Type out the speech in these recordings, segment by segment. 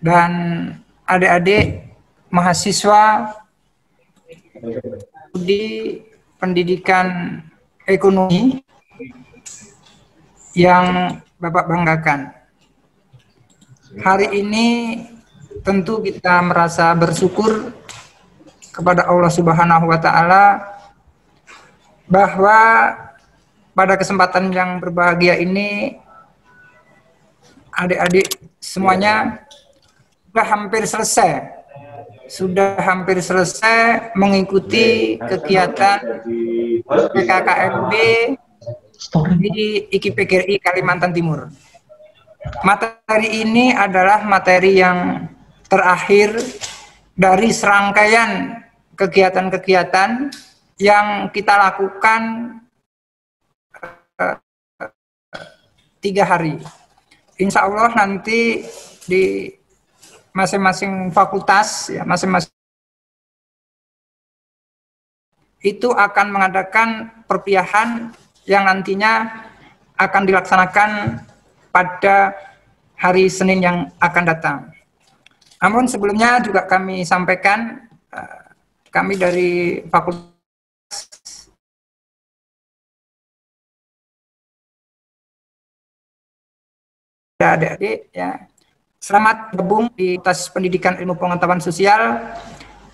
dan adik-adik mahasiswa di pendidikan ekonomi yang Bapak banggakan. Hari ini tentu kita merasa bersyukur kepada Allah Subhanahu wa Ta'ala bahwa pada kesempatan yang berbahagia ini adik-adik semuanya sudah hampir selesai mengikuti kegiatan PKKMB di IKIP-PGRI Kalimantan Timur. Materi ini adalah materi yang terakhir dari serangkaian kegiatan-kegiatan yang kita lakukan 3 hari. Insya Allah nanti di masing-masing fakultas, ya, masing-masing itu akan mengadakan perpiahan yang nantinya akan dilaksanakan pada hari Senin yang akan datang. Namun sebelumnya juga kami sampaikan, kami dari fakultas adik-adik, ya, selamat gabung di Fakultas Pendidikan Ilmu Pengetahuan Sosial,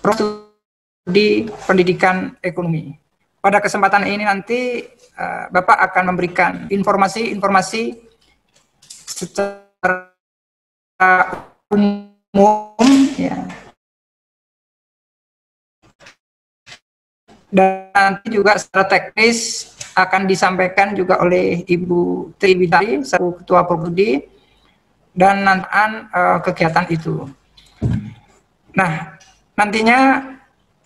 Prodi Pendidikan Ekonomi. Pada kesempatan ini nanti Bapak akan memberikan informasi secara umum, ya. Dan nanti juga secara teknis akan disampaikan juga oleh Ibu Tri Widari, selaku Ketua Prodi, dan nantian kegiatan itu. Nah, nantinya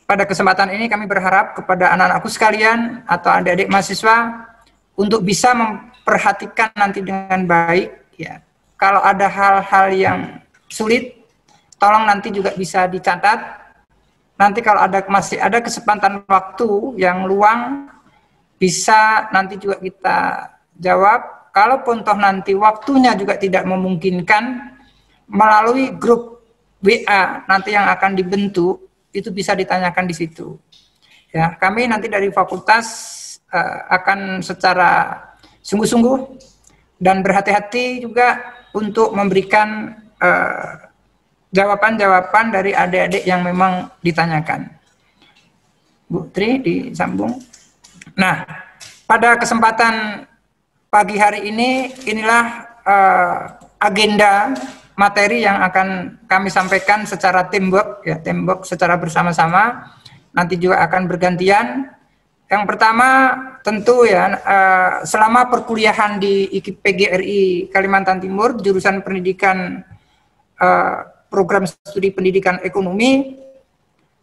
pada kesempatan ini kami berharap kepada anak-anakku sekalian atau adik-adik mahasiswa untuk bisa memperhatikan nanti dengan baik, ya. Kalau ada hal-hal yang sulit, tolong nanti juga bisa dicatat. Nanti kalau masih ada kesempatan waktu yang luang, bisa nanti juga kita jawab. Kalaupun toh nanti waktunya juga tidak memungkinkan, melalui grup WA nanti yang akan dibentuk, itu bisa ditanyakan di situ. Ya, kami nanti dari fakultas akan secara sungguh-sungguh dan berhati-hati juga untuk memberikan jawaban-jawaban dari adik-adik yang memang ditanyakan. Bu Tri, disambung. Nah, pada kesempatan pagi hari ini, inilah agenda materi yang akan kami sampaikan secara teamwork, ya, teamwork secara bersama-sama. Nanti juga akan bergantian. Yang pertama tentu ya, selama perkuliahan di IKIP-PGRI Kalimantan Timur, jurusan pendidikan program studi pendidikan ekonomi,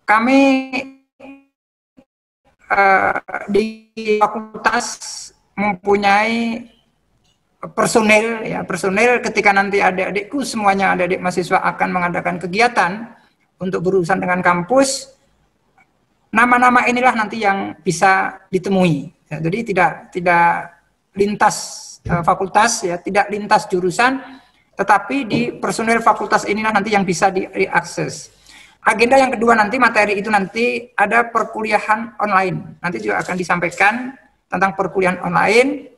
kami di fakultas mempunyai personel, ya, personel ketika nanti adik-adikku semuanya, adik-adik mahasiswa akan mengadakan kegiatan untuk berurusan dengan kampus, nama-nama inilah nanti yang bisa ditemui. Ya, jadi tidak lintas fakultas, ya, tidak lintas jurusan, tetapi di personel fakultas inilah nanti yang bisa diakses. Agenda yang kedua nanti, materi itu nanti ada perkuliahan online. Nanti juga akan disampaikan tentang perkuliahan online.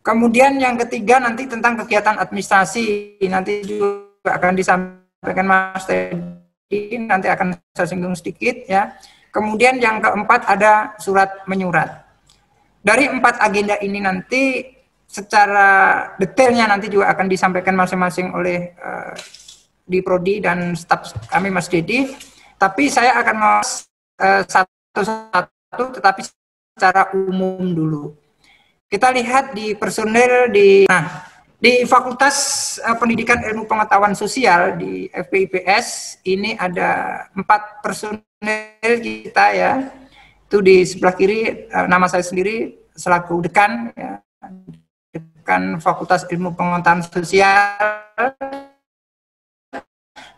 Kemudian yang ketiga nanti tentang kegiatan administrasi, nanti juga akan disampaikan Mas Teddy, nanti akan saya singgung sedikit, ya. Kemudian yang keempat ada surat menyurat. Dari 4 agenda ini nanti secara detailnya nanti juga akan disampaikan masing-masing oleh di Prodi dan staf kami Mas Dedi. Tapi saya akan satu-satu, tetapi secara umum dulu. Kita lihat di personel di Fakultas Pendidikan Ilmu Pengetahuan Sosial di FPIPS ini ada 4 personel kita, ya. Itu di sebelah kiri nama saya sendiri selaku dekan, ya, dekan Fakultas Ilmu Pengetahuan Sosial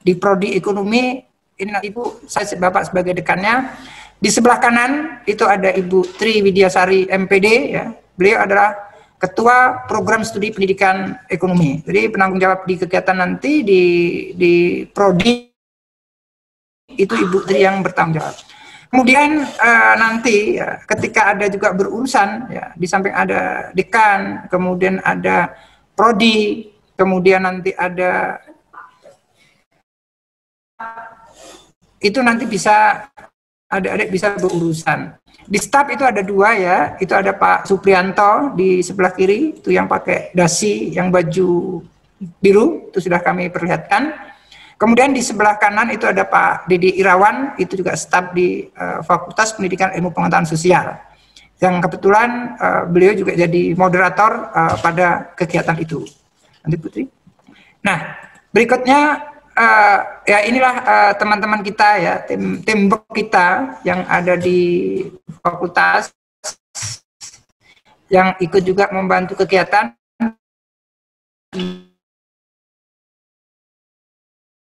di Prodi Ekonomi. Ini Ibu, saya Bapak sebagai dekannya. Di sebelah kanan itu ada Ibu Tri Widyasari MPD, ya. Beliau adalah Ketua Program Studi Pendidikan Ekonomi. Jadi penanggung jawab di kegiatan nanti di Prodi itu Ibu Tri yang bertanggung jawab. Kemudian nanti ya, ketika ada juga berurusan, ya, di samping ada dekan, kemudian ada prodi, kemudian nanti ada itu nanti bisa adik-adik bisa berurusan. Di staf itu ada 2 ya, itu ada Pak Suprianto di sebelah kiri, itu yang pakai dasi, yang baju biru, itu sudah kami perlihatkan. Kemudian di sebelah kanan itu ada Pak Didi Irawan, itu juga staf di Fakultas Pendidikan Ilmu Pengetahuan Sosial. Yang kebetulan beliau juga jadi moderator pada kegiatan itu. Nanti Putri. Nah, berikutnya ya inilah teman-teman kita ya, tim kita yang ada di fakultas yang ikut juga membantu kegiatan.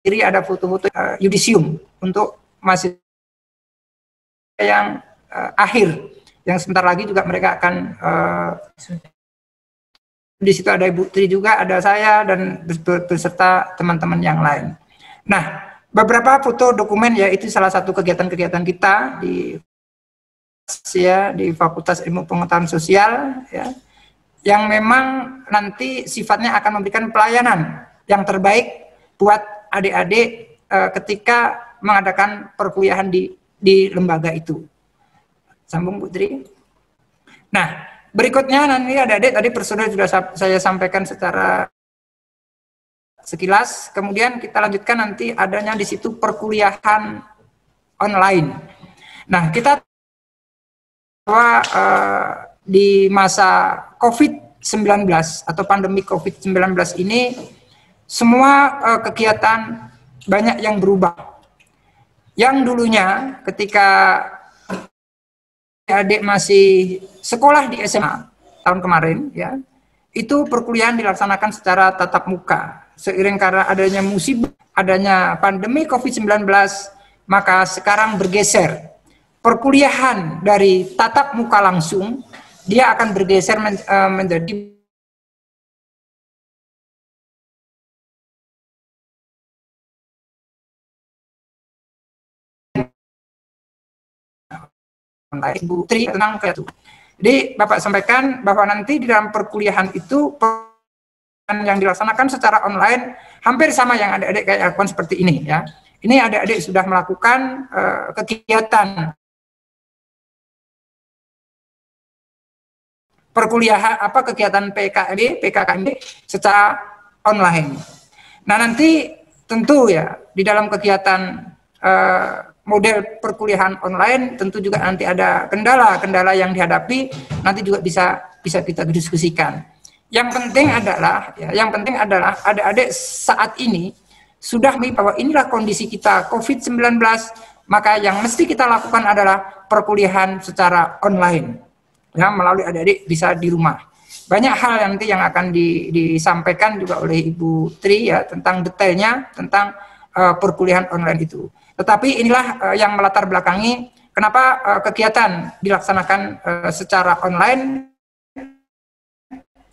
Kiri ada foto-foto yudisium untuk mahasiswa yang akhir, yang sebentar lagi juga mereka akan di situ ada Ibu Tri juga, ada saya dan beserta teman-teman yang lain. Nah, beberapa foto dokumen ya itu salah satu kegiatan-kegiatan kita di Fakultas Ilmu Pengetahuan Sosial ya, yang memang nanti sifatnya akan memberikan pelayanan yang terbaik buat adik-adik ketika mengadakan perkuliahan di lembaga itu. Sambung Bu Tri. Nah, berikutnya nanti adik-adik tadi personil sudah saya sampaikan secara sekilas. Kemudian kita lanjutkan nanti adanya di situ perkuliahan online. Nah, kita bahwa di masa COVID-19 atau pandemi COVID-19 ini semua kegiatan banyak yang berubah. Yang dulunya ketika adik masih sekolah di SMA tahun kemarin ya, itu perkuliahan dilaksanakan secara tatap muka. Seiring karena adanya musibah, adanya pandemi COVID-19, maka sekarang bergeser. Perkuliahan dari tatap muka langsung, dia akan bergeser menjadi Ibu Tri tentang itu. Jadi Bapak sampaikan bahwa nanti di dalam perkuliahan itu yang dilaksanakan secara online hampir sama yang adik-adik kayak lakukan seperti ini ya. Ini adik-adik sudah melakukan kegiatan perkuliahan kegiatan PKKMB secara online. Nah, nanti tentu ya di dalam kegiatan model perkuliahan online tentu juga nanti ada kendala-kendala yang dihadapi, nanti juga bisa kita diskusikan. Yang penting adalah adik-adik saat ini sudah mengetahui bahwa inilah kondisi kita COVID-19, maka yang mesti kita lakukan adalah perkuliahan secara online. Ya, melalui adik-adik bisa di rumah. Banyak hal nanti yang akan disampaikan juga oleh Ibu Tri ya tentang detailnya tentang perkuliahan online itu. Tetapi inilah yang melatar belakangi kenapa kegiatan dilaksanakan secara online.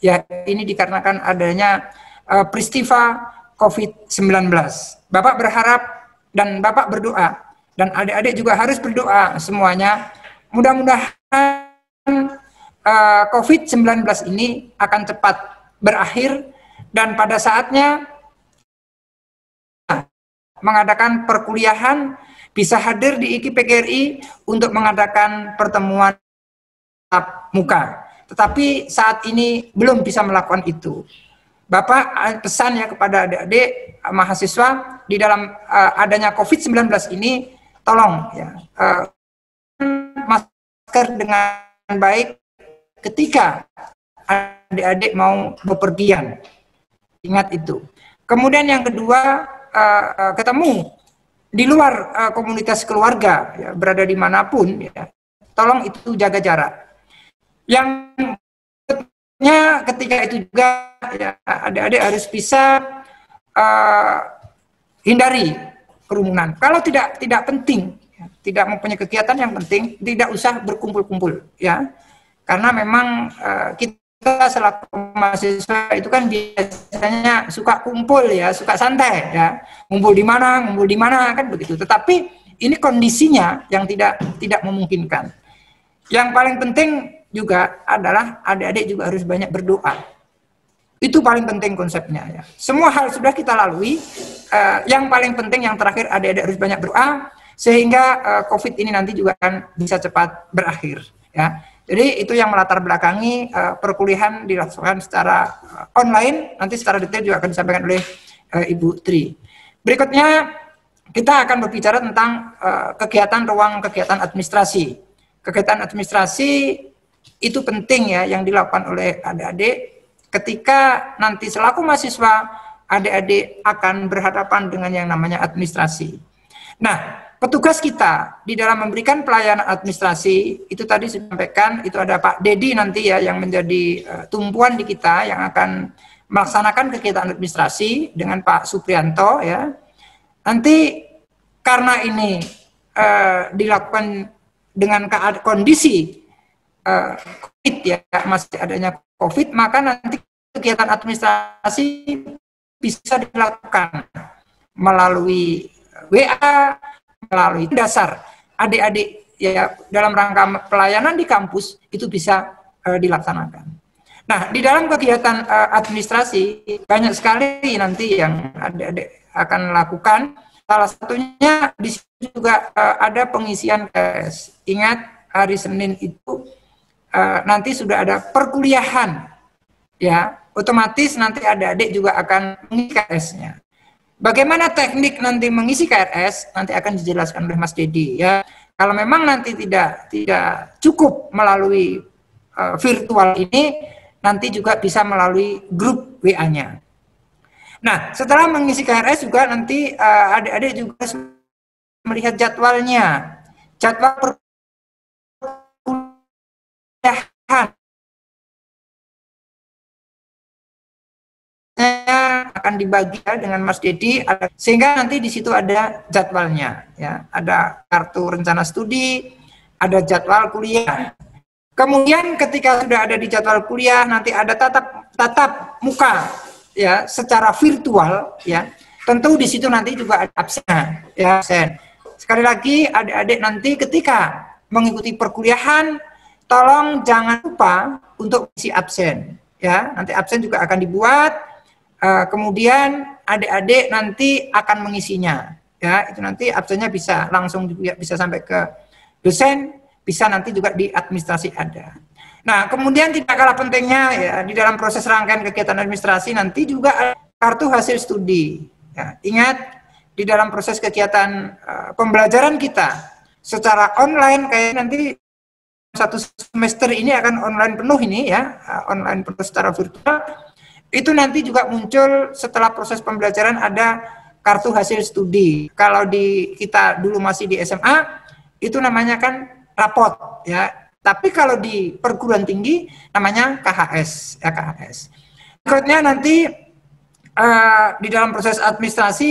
Ya, ini dikarenakan adanya peristiwa COVID-19. Bapak berharap dan Bapak berdoa dan adik-adik juga harus berdoa semuanya. Mudah-mudahan COVID-19 ini akan cepat berakhir dan pada saatnya mengadakan perkuliahan bisa hadir di IKI-PGRI untuk mengadakan pertemuan tatap muka. Tetapi saat ini belum bisa melakukan itu. Bapak pesan ya kepada adik-adik mahasiswa di dalam adanya COVID-19 ini, tolong ya masker dengan baik ketika adik-adik mau bepergian. Ingat itu. Kemudian yang kedua, ketemu di luar komunitas keluarga, ya, berada dimanapun, ya, tolong itu jaga jarak. Yang ketika itu juga ya, adik-adik harus bisa hindari kerumunan. Kalau tidak penting, ya, tidak mempunyai kegiatan yang penting, tidak usah berkumpul-kumpul, ya, karena memang kita kita selaku mahasiswa itu kan biasanya suka kumpul ya, suka santai ya, ngumpul di mana kan begitu. Tetapi ini kondisinya yang tidak memungkinkan. Yang paling penting juga adalah adik-adik juga harus banyak berdoa. Itu paling penting konsepnya ya. Semua hal sudah kita lalui. Yang paling penting yang terakhir adik-adik harus banyak berdoa sehingga COVID ini nanti juga akan bisa cepat berakhir ya. Jadi itu yang melatar belakangi perkuliahan dilaksanakan secara online, nanti secara detail juga akan disampaikan oleh Ibu Tri. Berikutnya kita akan berbicara tentang kegiatan ruang kegiatan administrasi. Kegiatan administrasi itu penting ya yang dilakukan oleh adik-adik ketika nanti selaku mahasiswa adik-adik akan berhadapan dengan yang namanya administrasi. Nah, petugas kita di dalam memberikan pelayanan administrasi, itu tadi saya sampaikan, itu ada Pak Dedi nanti ya, yang menjadi tumpuan di kita, yang akan melaksanakan kegiatan administrasi dengan Pak Suprianto ya. Nanti karena ini dilakukan dengan kondisi COVID ya, masih adanya COVID, maka nanti kegiatan administrasi bisa dilakukan melalui WA, melalui dasar adik-adik ya dalam rangka pelayanan di kampus itu bisa dilaksanakan. Nah, di dalam kegiatan administrasi banyak sekali nanti yang adik-adik akan lakukan. Salah satunya di sini juga ada pengisian KRS. Ingat hari Senin itu nanti sudah ada perkuliahan ya, otomatis nanti adik-adik juga akan mengisi KRS-nya. Bagaimana teknik nanti mengisi KRS nanti akan dijelaskan oleh Mas Dedi ya. Kalau memang nanti tidak cukup melalui virtual ini, nanti juga bisa melalui grup WA-nya. Nah, setelah mengisi KRS juga nanti adik-adik juga melihat jadwalnya. Jadwal perkuliahan akan dibagi ya dengan Mas Dedi, sehingga nanti di situ ada jadwalnya ya, ada kartu rencana studi, ada jadwal kuliah. Kemudian ketika sudah ada di jadwal kuliah nanti ada tatap muka ya secara virtual ya. Tentu di situ nanti juga ada absen ya, absen. Sekali lagi adik-adik nanti ketika mengikuti perkuliahan tolong jangan lupa untuk isi absen ya. Nanti absen juga akan dibuat. Kemudian adik-adik nanti akan mengisinya ya, itu nanti absennya bisa langsung juga bisa sampai ke dosen, bisa nanti juga di administrasi ada. Nah, kemudian tidak kalah pentingnya ya di dalam proses rangkaian kegiatan administrasi nanti juga ada kartu hasil studi ya. Ingat di dalam proses kegiatan pembelajaran kita secara online kayak nanti satu semester ini akan online penuh ini ya, online penuh secara virtual. Itu nanti juga muncul setelah proses pembelajaran ada kartu hasil studi. Kalau di kita dulu masih di SMA, itu namanya kan rapot ya. Tapi kalau di perguruan tinggi namanya KHS ya, KHS. Berikutnya nanti di dalam proses administrasi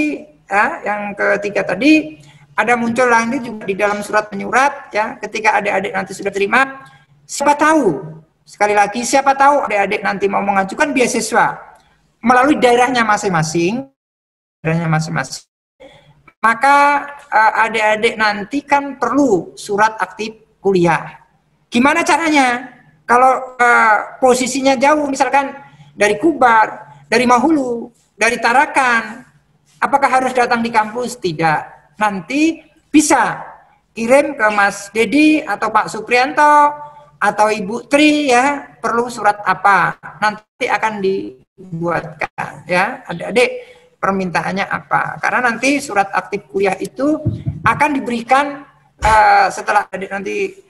ya, yang ketiga tadi ada muncul lagi juga di dalam surat menyurat ya, ketika adik-adik nanti sudah terima, siapa tahu. Sekali lagi, siapa tahu adik-adik nanti mau mengajukan beasiswa melalui daerahnya masing-masing, maka adik-adik nanti kan perlu surat aktif kuliah. Gimana caranya? Kalau posisinya jauh, misalkan dari Kubar, dari Mahulu, dari Tarakan, apakah harus datang di kampus? Tidak. Nanti bisa kirim ke Mas Dedi atau Pak Suprianto, atau Ibu Tri ya, perlu surat apa, nanti akan dibuatkan ya, adik-adik permintaannya apa, karena nanti surat aktif kuliah itu akan diberikan setelah adik nanti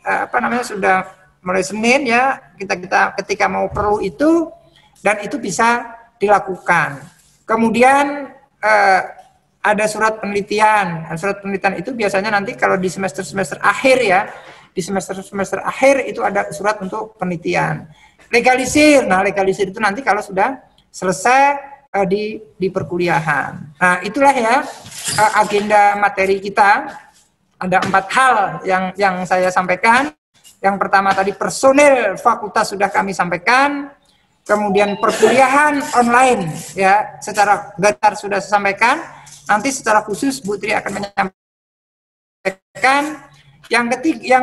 sudah mulai Senin ya, kita ketika mau perlu itu, dan itu bisa dilakukan. Kemudian ada surat penelitian. Surat penelitian itu biasanya nanti kalau di semester akhir ya, di semester akhir itu ada surat untuk penelitian. Legalisir, nah legalisir itu nanti kalau sudah selesai di perkuliahan. Nah itulah ya agenda materi kita. Ada 4 hal yang saya sampaikan. Yang pertama tadi personil fakultas sudah kami sampaikan. kemudian perkuliahan online ya secara datar sudah saya sampaikan. Nanti secara khusus Bu Tri akan menyampaikan yang ketiga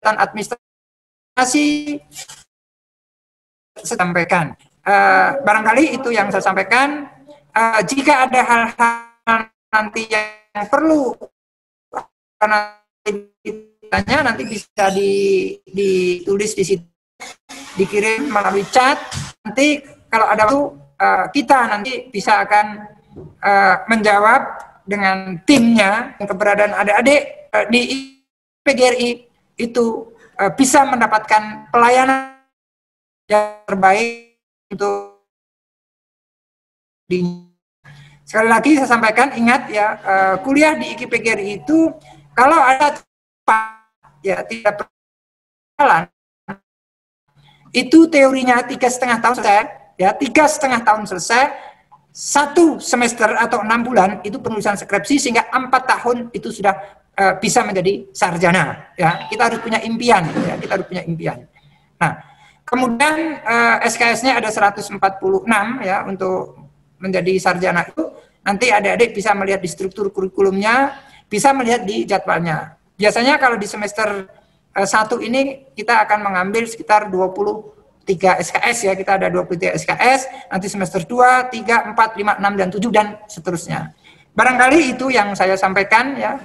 administrasi saya sampaikan. Barangkali itu yang saya sampaikan. Jika ada hal-hal nanti yang perlu karena ditanya, nanti bisa ditulis di situ, dikirim melalui chat. Nanti kalau ada waktu kita nanti bisa akan menjawab dengan timnya. Keberadaan adik-adik di PGRI itu bisa mendapatkan pelayanan yang terbaik untuk sekali lagi saya sampaikan, ingat ya, kuliah di IKIPGRI itu kalau ada ya tidak berjalan, itu teorinya 3,5 tahun selesai, ya 3,5 tahun selesai, 1 semester atau 6 bulan itu penulisan skripsi, sehingga 4 tahun itu sudah bisa menjadi sarjana. Ya, kita harus punya impian, ya, kita harus punya impian. Nah, kemudian SKS-nya ada 146 ya untuk menjadi sarjana itu. Nanti adik-adik bisa melihat di struktur kurikulumnya, bisa melihat di jadwalnya. Biasanya kalau di semester 1 ini kita akan mengambil sekitar 23 SKS ya, kita ada 23 SKS, nanti semester 2, 3, 4, 5, 6, dan 7, dan seterusnya. Barangkali itu yang saya sampaikan ya,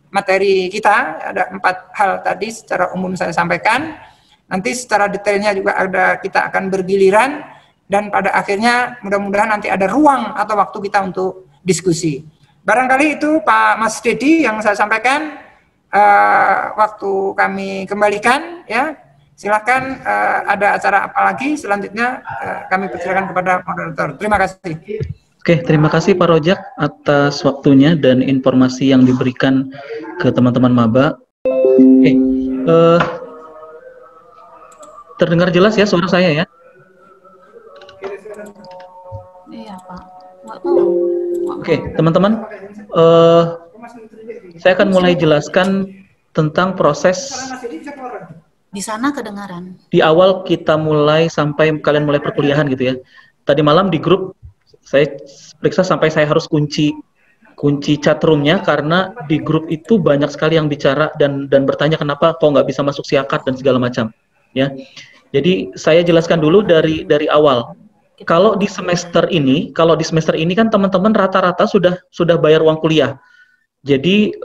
materi kita, ada 4 hal tadi secara umum saya sampaikan. Nanti secara detailnya juga kita akan bergiliran, dan pada akhirnya mudah-mudahan nanti ada ruang atau waktu kita untuk diskusi. Barangkali itu Pak Mas Dedi yang saya sampaikan. Waktu kami kembalikan ya. Silakan, ada acara apa lagi selanjutnya, kami persilakan kepada moderator. Terima kasih. Oke, terima kasih Pak Rojak atas waktunya dan informasi yang diberikan ke teman-teman maba. Oke, terdengar jelas ya suara saya ya? Iya Pak, nggak tahu. Oke, teman-teman, saya akan mulai jelaskan tentang proses. Di sana kedengaran. Di awal kita mulai sampai kalian mulai perkuliahan gitu ya. Tadi malam di grup saya periksa sampai saya harus kunci chat room-nya karena di grup itu banyak sekali yang bicara dan bertanya kenapa kok nggak bisa masuk siakat dan segala macam ya. Jadi saya jelaskan dulu dari awal. Kalau di semester ini kan teman-teman rata-rata sudah bayar uang kuliah. Jadi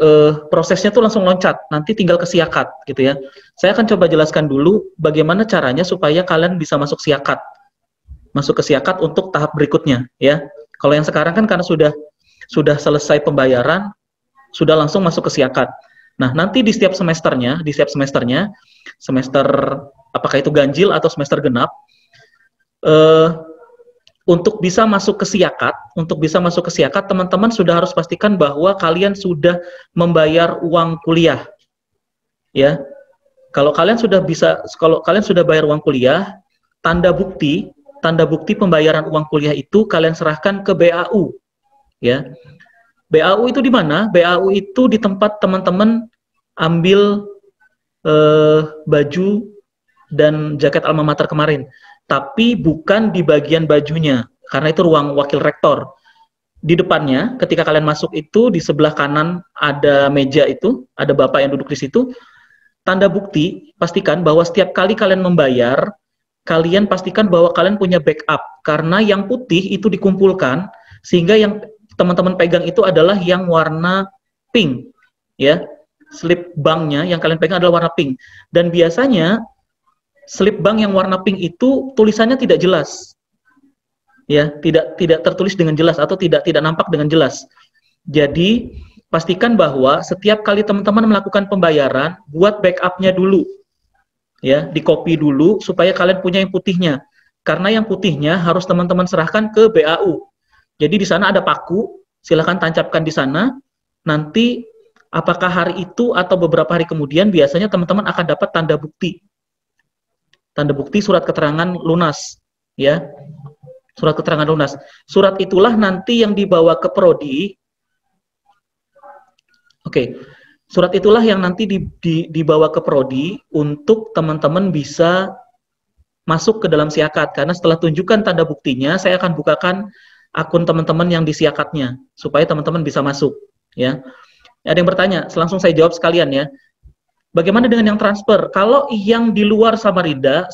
prosesnya tuh langsung loncat, nanti tinggal ke siakat gitu ya. Saya akan coba jelaskan dulu bagaimana caranya supaya kalian bisa masuk ke siakat untuk tahap berikutnya ya. Kalau yang sekarang kan karena sudah selesai pembayaran, sudah langsung masuk ke siakat. Nah, nanti di setiap semesternya, semester apakah itu ganjil atau semester genap, untuk bisa masuk ke siakat, teman-teman sudah harus pastikan bahwa kalian sudah membayar uang kuliah. Ya. Kalau kalian sudah bayar uang kuliah, tanda bukti pembayaran uang kuliah itu kalian serahkan ke BAU. Ya. BAU itu di mana? BAU itu di tempat teman-teman ambil baju dan jaket alma mater kemarin. Tapi bukan di bagian bajunya, karena itu ruang wakil rektor. Di depannya, ketika kalian masuk itu, di sebelah kanan ada meja itu, ada bapak yang duduk di situ. Tanda bukti, pastikan bahwa setiap kali kalian membayar, kalian pastikan bahwa kalian punya backup, karena yang putih itu dikumpulkan, sehingga yang teman-teman pegang itu adalah yang warna pink. Ya, slip banknya yang kalian pegang adalah warna pink. Dan biasanya, slip bank yang warna pink itu tulisannya tidak jelas, ya, tidak tertulis dengan jelas atau tidak nampak dengan jelas. Jadi pastikan bahwa setiap kali teman-teman melakukan pembayaran, buat backupnya dulu, ya, di copy dulu supaya kalian punya yang putihnya. Karena yang putihnya harus teman-teman serahkan ke BAU. Jadi di sana ada paku, silahkan tancapkan di sana. Nanti apakah hari itu atau beberapa hari kemudian biasanya teman-teman akan dapat tanda bukti. Tanda bukti surat keterangan lunas, ya, surat keterangan lunas. Surat itulah nanti yang dibawa ke prodi. Oke, Surat itulah yang nanti dibawa ke prodi untuk teman-teman bisa masuk ke dalam siakat. Karena setelah tunjukkan tanda buktinya, saya akan bukakan akun teman-teman yang di siakatnya supaya teman-teman bisa masuk. Ya, ada yang bertanya, langsung saya jawab sekalian ya. Bagaimana dengan yang transfer? Kalau yang di luar Samarinda,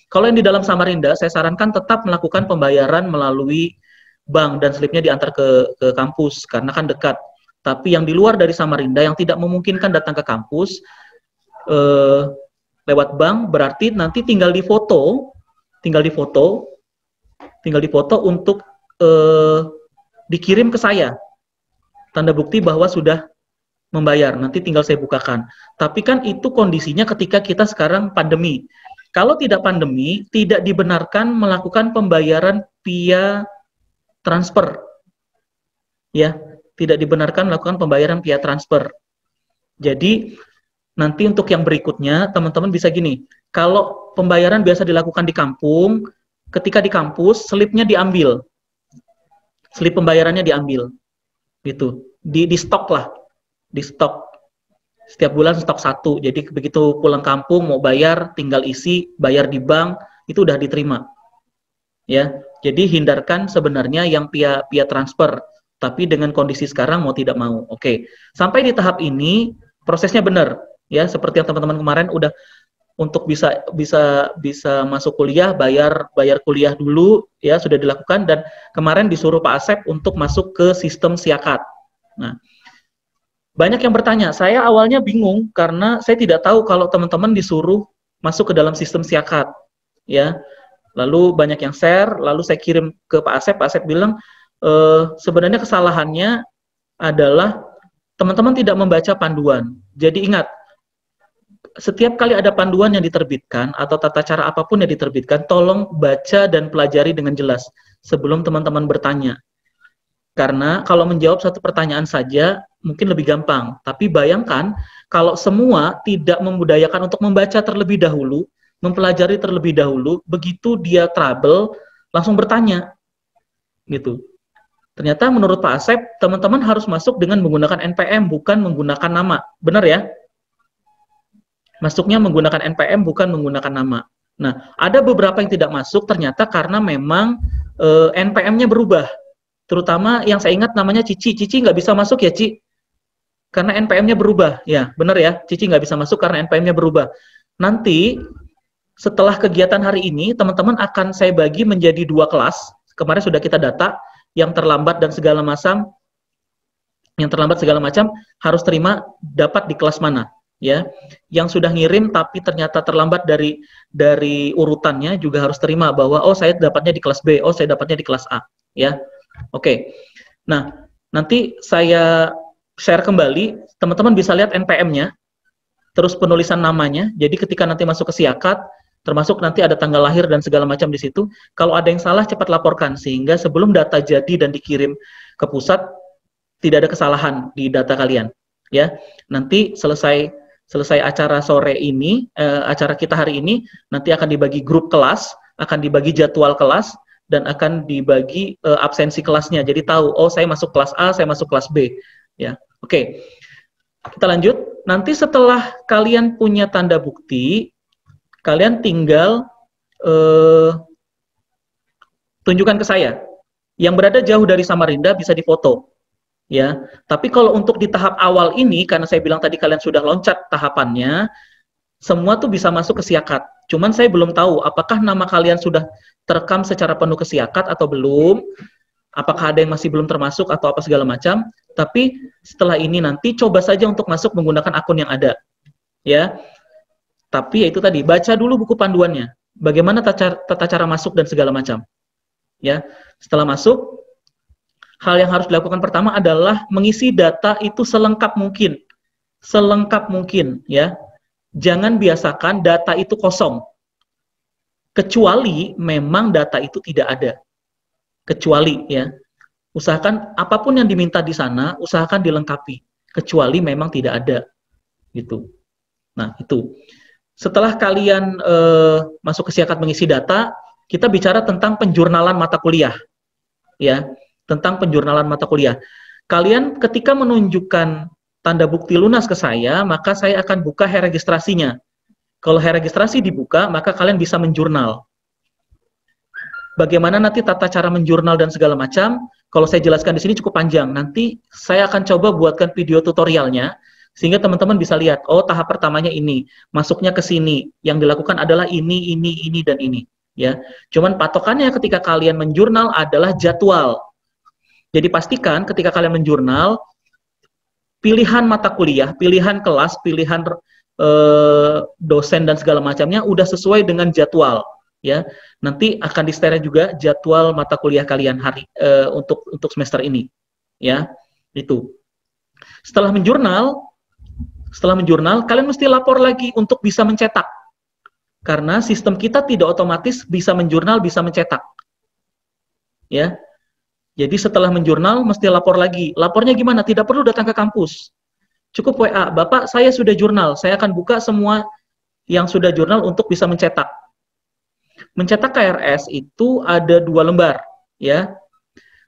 kalau yang di dalam Samarinda, saya sarankan tetap melakukan pembayaran melalui bank dan slipnya diantar ke kampus karena kan dekat. Tapi yang di luar dari Samarinda yang tidak memungkinkan datang ke kampus lewat bank, berarti nanti tinggal difoto untuk dikirim ke saya tanda bukti bahwa sudah membayar. Nanti tinggal saya bukakan. Tapi kan itu kondisinya ketika kita sekarang pandemi. Kalau tidak pandemi, tidak dibenarkan melakukan pembayaran via transfer. Ya, tidak dibenarkan melakukan pembayaran via transfer. Jadi, nanti untuk yang berikutnya, teman-teman bisa gini, kalau pembayaran biasa dilakukan di kampung, ketika di kampus, slipnya diambil. Slip pembayarannya diambil. Gitu. Di stok lah. Di stok. Setiap bulan stok 1. Jadi, begitu pulang kampung, mau bayar, tinggal isi, bayar di bank, itu udah diterima. Ya, jadi hindarkan sebenarnya yang via transfer. Tapi dengan kondisi sekarang mau tidak mau. Oke. Sampai di tahap ini prosesnya benar ya, seperti yang teman-teman kemarin udah untuk bisa masuk kuliah, bayar kuliah dulu ya, sudah dilakukan, dan kemarin disuruh Pak Asep untuk masuk ke sistem siakat. Nah, banyak yang bertanya, saya awalnya bingung karena saya tidak tahu kalau teman-teman disuruh masuk ke dalam sistem siakat ya. Lalu banyak yang share, lalu saya kirim ke Pak Asep bilang sebenarnya kesalahannya adalah teman-teman tidak membaca panduan. Jadi ingat, setiap kali ada panduan yang diterbitkan atau tata cara apapun yang diterbitkan, tolong baca dan pelajari dengan jelas sebelum teman-teman bertanya. Karena kalau menjawab satu pertanyaan saja mungkin lebih gampang. Tapi bayangkan kalau semua tidak membudayakan untuk membaca terlebih dahulu, mempelajari terlebih dahulu, begitu dia trouble langsung bertanya. Gitu. Ternyata menurut Pak Asep, teman-teman harus masuk dengan menggunakan NPM, bukan menggunakan nama. Benar ya? Masuknya menggunakan NPM, bukan menggunakan nama. Nah, ada beberapa yang tidak masuk ternyata karena memang NPM-nya berubah. Terutama yang saya ingat namanya Cici. Cici nggak bisa masuk ya, Ci? Karena NPM-nya berubah. Ya, benar ya? Cici nggak bisa masuk karena NPM-nya berubah. Nanti, setelah kegiatan hari ini, teman-teman akan saya bagi menjadi 2 kelas. Kemarin sudah kita data. Yang terlambat dan segala macam harus terima dapat di kelas mana ya. Yang sudah ngirim tapi ternyata terlambat dari urutannya juga harus terima bahwa oh saya dapatnya di kelas B, oh saya dapatnya di kelas A ya. Oke. Nah, nanti saya share kembali, teman-teman bisa lihat NPM-nya, terus penulisan namanya. Jadi ketika nanti masuk ke siakat, termasuk nanti ada tanggal lahir dan segala macam di situ. Kalau ada yang salah cepat laporkan sehingga sebelum data jadi dan dikirim ke pusat tidak ada kesalahan di data kalian. Ya, nanti selesai acara sore ini, acara kita hari ini, nanti akan dibagi grup kelas, akan dibagi jadwal kelas dan akan dibagi absensi kelasnya. Jadi tahu, oh saya masuk kelas A, saya masuk kelas B. Ya, oke. Kita lanjut. Nanti setelah kalian punya tanda bukti, kalian tinggal tunjukkan ke saya. Yang berada jauh dari Samarinda bisa difoto. Ya, tapi kalau untuk di tahap awal ini, karena saya bilang tadi kalian sudah loncat tahapannya, semua tuh bisa masuk ke siakat. Cuman saya belum tahu apakah nama kalian sudah terekam secara penuh ke siakat atau belum, apakah ada yang masih belum termasuk atau apa segala macam. Tapi setelah ini nanti coba saja untuk masuk menggunakan akun yang ada. Ya. Tapi ya itu tadi, baca dulu buku panduannya. Bagaimana tata cara masuk dan segala macam. Ya, setelah masuk, hal yang harus dilakukan pertama adalah mengisi data itu selengkap mungkin. Selengkap mungkin, ya. Jangan biasakan data itu kosong. Kecuali memang data itu tidak ada. Kecuali, ya. Usahakan apapun yang diminta di sana, usahakan dilengkapi. Kecuali memang tidak ada. Gitu. Nah, itu. Setelah kalian masuk ke siakat mengisi data, kita bicara tentang penjurnalan mata kuliah. Ya, tentang penjurnalan mata kuliah. Kalian ketika menunjukkan tanda bukti lunas ke saya, maka saya akan buka registrasinya. Kalau registrasi dibuka, maka kalian bisa menjurnal. Bagaimana nanti tata cara menjurnal dan segala macam, kalau saya jelaskan di sini cukup panjang. Nanti saya akan coba buatkan video tutorialnya, sehingga teman-teman bisa lihat, oh tahap pertamanya ini, masuknya ke sini, yang dilakukan adalah ini, dan ini. Ya, cuman patokannya ketika kalian menjurnal adalah jadwal. Jadi pastikan ketika kalian menjurnal, pilihan mata kuliah, pilihan kelas, pilihan dosen dan segala macamnya udah sesuai dengan jadwal, ya. Nanti akan di-share juga jadwal mata kuliah kalian untuk semester ini, ya. Itu. Setelah menjurnal, kalian mesti lapor lagi untuk bisa mencetak. Karena sistem kita tidak otomatis bisa menjurnal, bisa mencetak. Ya. Jadi setelah menjurnal mesti lapor lagi. Lapornya gimana? Tidak perlu datang ke kampus. Cukup WA, Bapak saya sudah jurnal, saya akan buka semua yang sudah jurnal untuk bisa mencetak. Mencetak KRS itu ada 2 lembar, ya.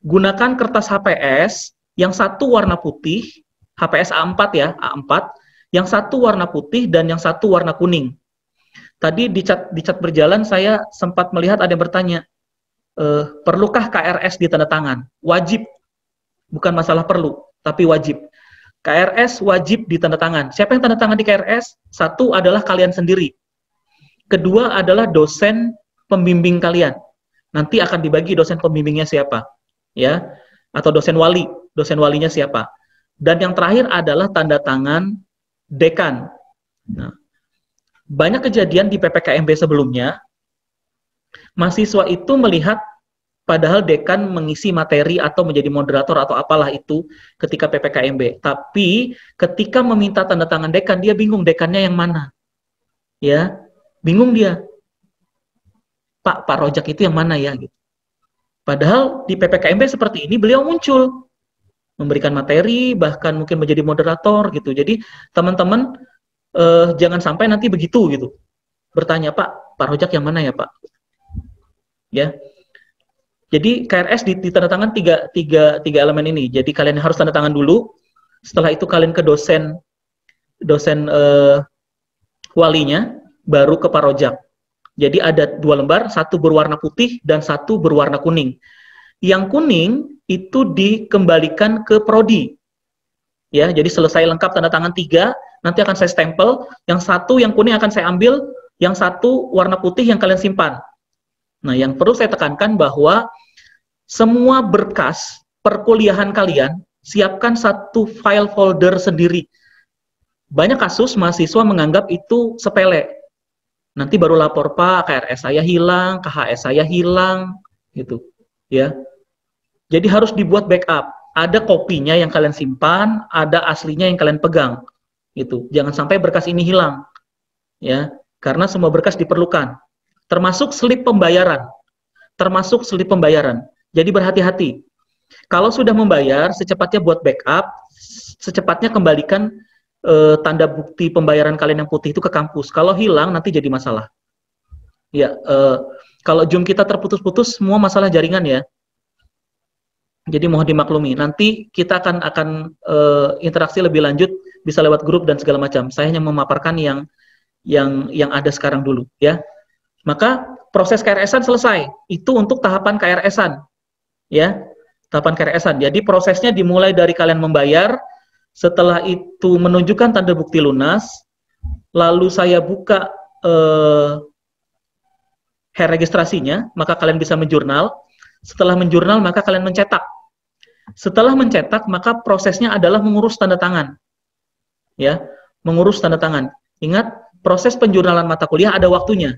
Gunakan kertas HPS, yang satu warna putih, HPS A4 ya, A4, yang satu warna putih dan yang satu warna kuning. Tadi di chat berjalan saya sempat melihat ada yang bertanya, perlukah KRS ditanda tangan? Wajib, bukan masalah perlu, tapi wajib. KRS wajib ditanda tangan. Siapa yang tanda tangan di KRS? Satu adalah kalian sendiri. Kedua adalah dosen pembimbing kalian. Nanti akan dibagi dosen pembimbingnya siapa, ya, atau dosen wali. Dosen walinya siapa? Dan yang terakhir adalah tanda tangan dekan. Nah, banyak kejadian di PPKMB sebelumnya, mahasiswa itu melihat padahal dekan mengisi materi atau menjadi moderator atau apalah itu ketika PPKMB. Tapi ketika meminta tanda tangan dekan, dia bingung dekannya yang mana. Ya, bingung dia. Pak Rojak itu yang mana ya? Gitu. Padahal di PPKMB seperti ini beliau muncul. Memberikan materi, bahkan mungkin menjadi moderator gitu. Jadi teman-teman jangan sampai nanti begitu gitu. Bertanya, Pak Rojak yang mana ya Pak? Ya. Jadi KRS ditandatangan tiga elemen ini. Jadi kalian harus tanda tangan dulu. Setelah itu kalian ke dosen walinya, baru ke Pak Rojak. Jadi ada 2 lembar, satu berwarna putih dan satu berwarna kuning. Yang kuning itu dikembalikan ke prodi. Ya, jadi selesai lengkap tanda tangan 3, nanti akan saya stempel. Yang satu yang kuning akan saya ambil, yang satu warna putih yang kalian simpan. Nah, yang perlu saya tekankan bahwa semua berkas perkuliahan kalian, siapkan satu file folder sendiri. Banyak kasus mahasiswa menganggap itu sepele. Nanti baru lapor, Pak, KRS saya hilang, KHS saya hilang, gitu. Ya. Jadi harus dibuat backup. Ada kopinya yang kalian simpan, ada aslinya yang kalian pegang. Gitu. Jangan sampai berkas ini hilang. Ya, karena semua berkas diperlukan. Termasuk slip pembayaran. Jadi berhati-hati. Kalau sudah membayar, secepatnya buat backup, secepatnya kembalikan tanda bukti pembayaran kalian yang putih itu ke kampus. Kalau hilang, nanti jadi masalah. Ya, kalau Zoom kita terputus-putus, semua masalah jaringan ya. Jadi mohon dimaklumi. Nanti kita akan interaksi lebih lanjut, bisa lewat grup dan segala macam. Saya hanya memaparkan yang ada sekarang dulu, ya. Maka proses KRS-an selesai. Itu untuk tahapan KRS-an. Ya, tahapan KRS-an. Jadi prosesnya dimulai dari kalian membayar, setelah itu menunjukkan tanda bukti lunas, lalu saya buka registrasinya, maka kalian bisa menjurnal. Setelah menjurnal, maka kalian mencetak. Setelah mencetak, maka prosesnya adalah mengurus tanda tangan. Ya, mengurus tanda tangan. Ingat, proses penjurnalan mata kuliah ada waktunya.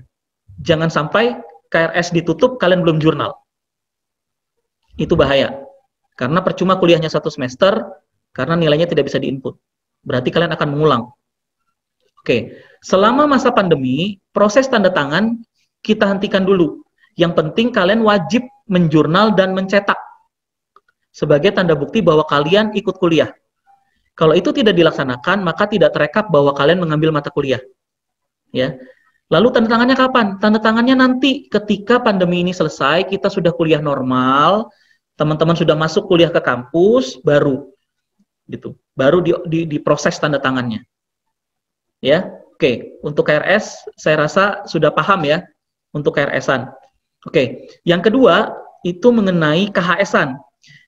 Jangan sampai KRS ditutup, kalian belum jurnal. Itu bahaya. Karena percuma kuliahnya 1 semester, karena nilainya tidak bisa diinput. Berarti kalian akan mengulang. Oke, selama masa pandemi, proses tanda tangan kita hentikan dulu. Yang penting kalian wajib menjurnal dan mencetak sebagai tanda bukti bahwa kalian ikut kuliah. Kalau itu tidak dilaksanakan, maka tidak terekap bahwa kalian mengambil mata kuliah. Ya. Lalu tanda tangannya kapan? Tanda tangannya nanti ketika pandemi ini selesai, kita sudah kuliah normal, teman-teman sudah masuk kuliah ke kampus, baru. gitu. Baru diproses tanda tangannya. Ya, oke. Untuk KRS saya rasa sudah paham ya untuk KRS-an. Oke, yang kedua itu mengenai KHS-an.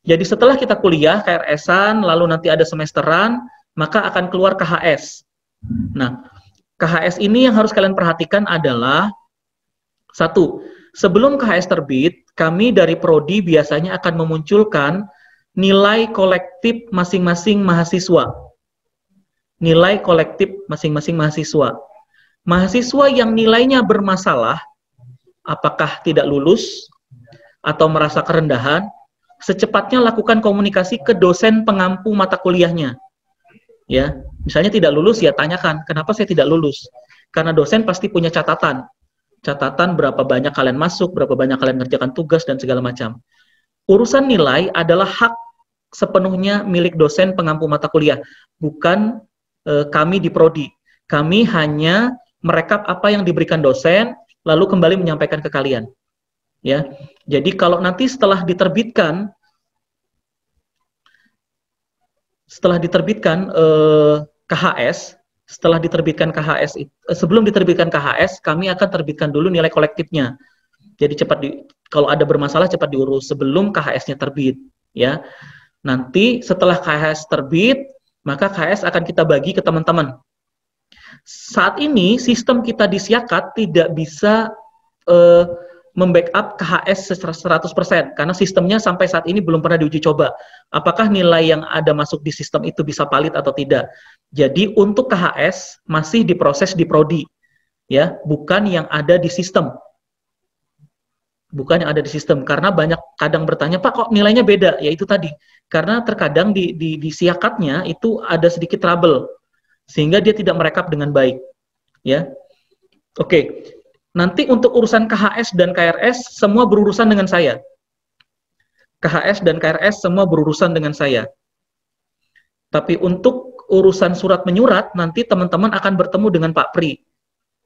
Jadi setelah kita kuliah KRS-an, lalu nanti ada semesteran, maka akan keluar KHS. Nah, KHS ini yang harus kalian perhatikan adalah satu, sebelum KHS terbit, kami dari Prodi biasanya akan memunculkan nilai kolektif masing-masing mahasiswa. Nilai kolektif masing-masing mahasiswa. Mahasiswa yang nilainya bermasalah, apakah tidak lulus atau merasa kerendahan, secepatnya lakukan komunikasi ke dosen pengampu mata kuliahnya. Ya, misalnya tidak lulus, ya tanyakan, kenapa saya tidak lulus? Karena dosen pasti punya catatan. Catatan berapa banyak kalian masuk, berapa banyak kalian ngerjakan tugas, dan segala macam. Urusan nilai adalah hak sepenuhnya milik dosen pengampu mata kuliah, bukan kami di Prodi. Kami hanya merekap apa yang diberikan dosen, lalu kembali menyampaikan ke kalian. Ya, jadi kalau nanti setelah diterbitkan KHS, setelah diterbitkan KHS, sebelum diterbitkan KHS, kami akan terbitkan dulu nilai kolektifnya. Jadi kalau ada bermasalah cepat diurus sebelum KHS-nya terbit, ya. Nanti setelah KHS terbit, maka KHS akan kita bagi ke teman-teman. Saat ini sistem kita di Siakat tidak bisa membackup KHS 100% karena sistemnya sampai saat ini belum pernah diuji coba. Apakah nilai yang ada masuk di sistem itu bisa valid atau tidak? Jadi untuk KHS masih diproses di Prodi, ya, bukan yang ada di sistem. Bukan yang ada di sistem, karena banyak kadang bertanya, Pak kok nilainya beda? Ya itu tadi, karena terkadang di Siakatnya itu ada sedikit trouble, sehingga dia tidak merekap dengan baik. Ya, oke. Nanti untuk urusan KHS dan KRS semua berurusan dengan saya. KHS dan KRS semua berurusan dengan saya. Tapi untuk urusan surat menyurat, nanti teman-teman akan bertemu dengan Pak Pri.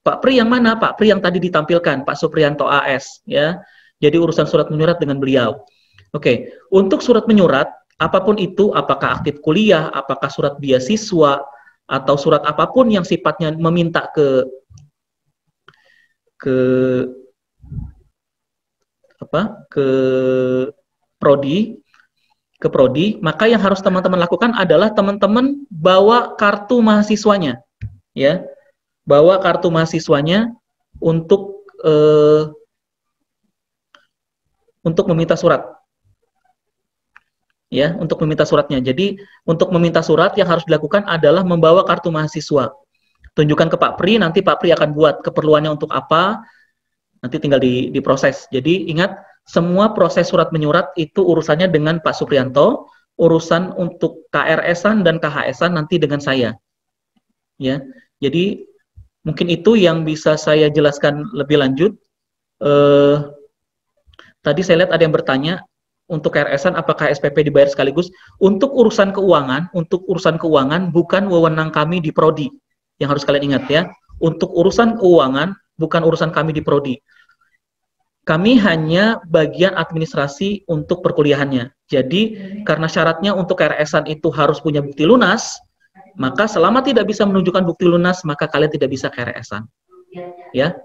Pak Pri yang mana? Pak Pri yang tadi ditampilkan, Pak Supriyanto AS. Ya. Jadi urusan surat menyurat dengan beliau. Oke, untuk surat menyurat, apapun itu, apakah aktif kuliah, apakah surat beasiswa, atau surat apapun yang sifatnya meminta ke Prodi, maka yang harus teman-teman lakukan adalah teman-teman bawa kartu mahasiswanya, ya, bawa kartu mahasiswanya untuk meminta surat, ya, untuk meminta suratnya. Jadi untuk meminta surat yang harus dilakukan adalah membawa kartu mahasiswa. Tunjukkan ke Pak Pri, nanti Pak Pri akan buat keperluannya untuk apa, nanti tinggal diproses. Jadi ingat, semua proses surat menyurat itu urusannya dengan Pak Supriyanto, urusan untuk KRS-an dan KHS-an nanti dengan saya. Ya, jadi mungkin itu yang bisa saya jelaskan lebih lanjut. Tadi saya lihat ada yang bertanya, untuk KRS-an apakah SPP dibayar sekaligus? Untuk urusan keuangan bukan wewenang kami di Prodi. Yang harus kalian ingat ya, untuk urusan keuangan bukan urusan kami di Prodi. Kami hanya bagian administrasi untuk perkuliahannya. Jadi karena syaratnya untuk KRS-an itu harus punya bukti lunas, maka selama tidak bisa menunjukkan bukti lunas, maka kalian tidak bisa KRS-an. Ya,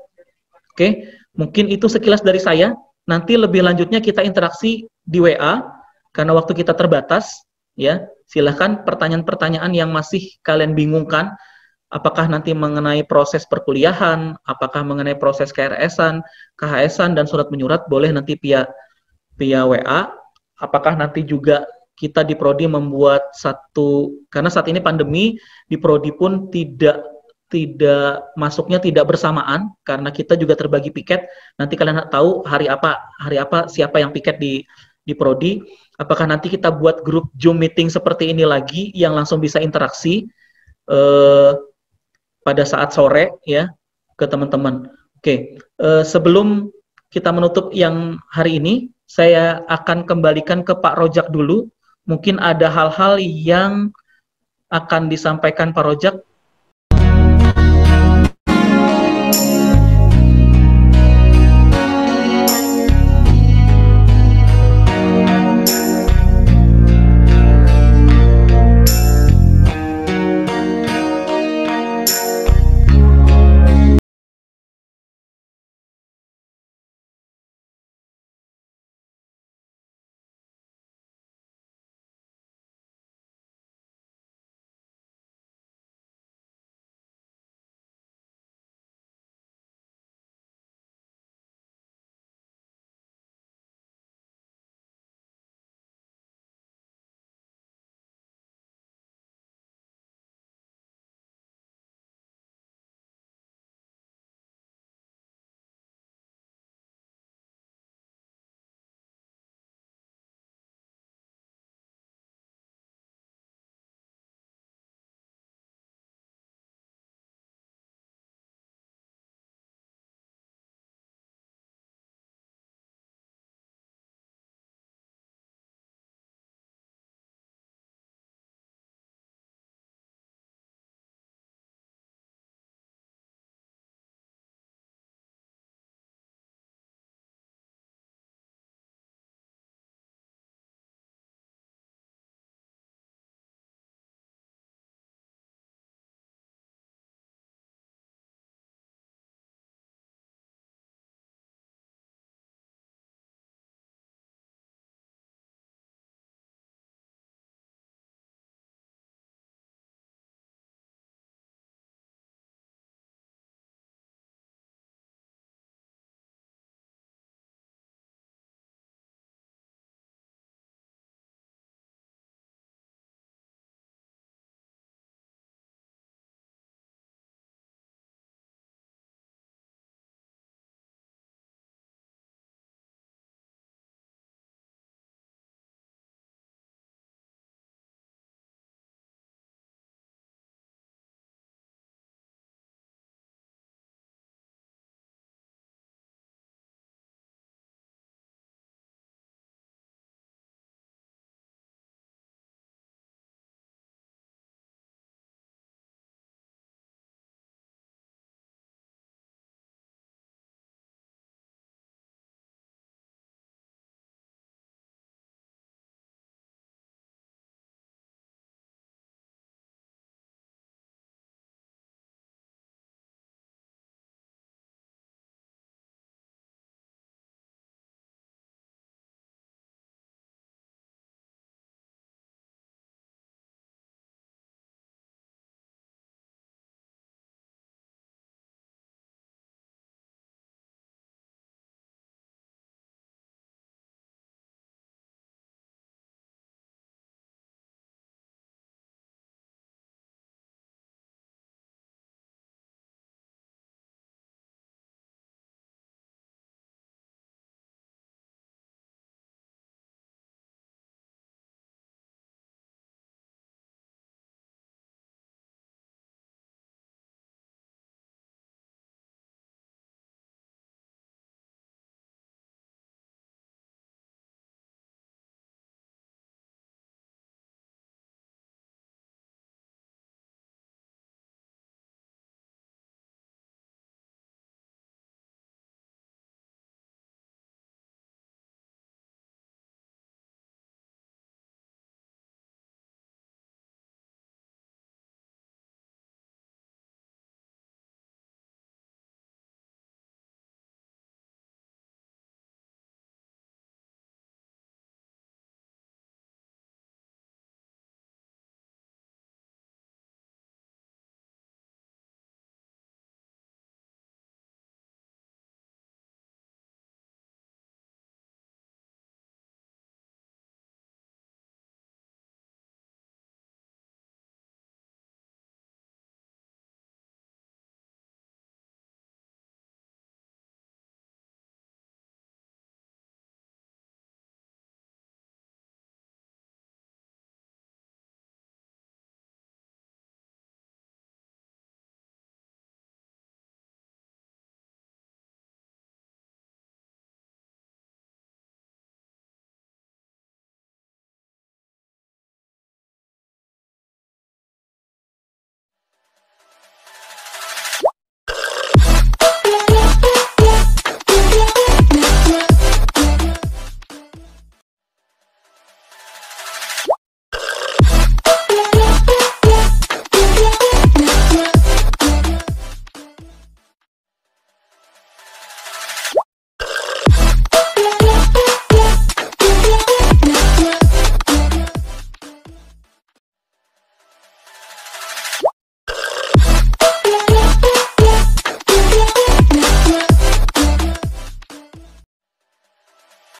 oke, mungkin itu sekilas dari saya. Nanti lebih lanjutnya kita interaksi di WA karena waktu kita terbatas. Ya, silahkan pertanyaan-pertanyaan yang masih kalian bingungkan. Apakah nanti mengenai proses perkuliahan, apakah mengenai proses KRS-an, KHS-an, dan surat menyurat, boleh nanti via WA. Apakah nanti juga kita di Prodi membuat karena saat ini pandemi, di Prodi pun tidak masuknya tidak bersamaan, karena kita juga terbagi piket. Nanti kalian tahu hari apa siapa yang piket di Prodi. Apakah nanti kita buat grup Zoom meeting seperti ini lagi, yang langsung bisa interaksi, pada saat sore ya ke teman-teman. Oke, sebelum kita menutup yang hari ini, saya akan kembalikan ke Pak Rojak dulu. Mungkin ada hal-hal yang akan disampaikan Pak Rojak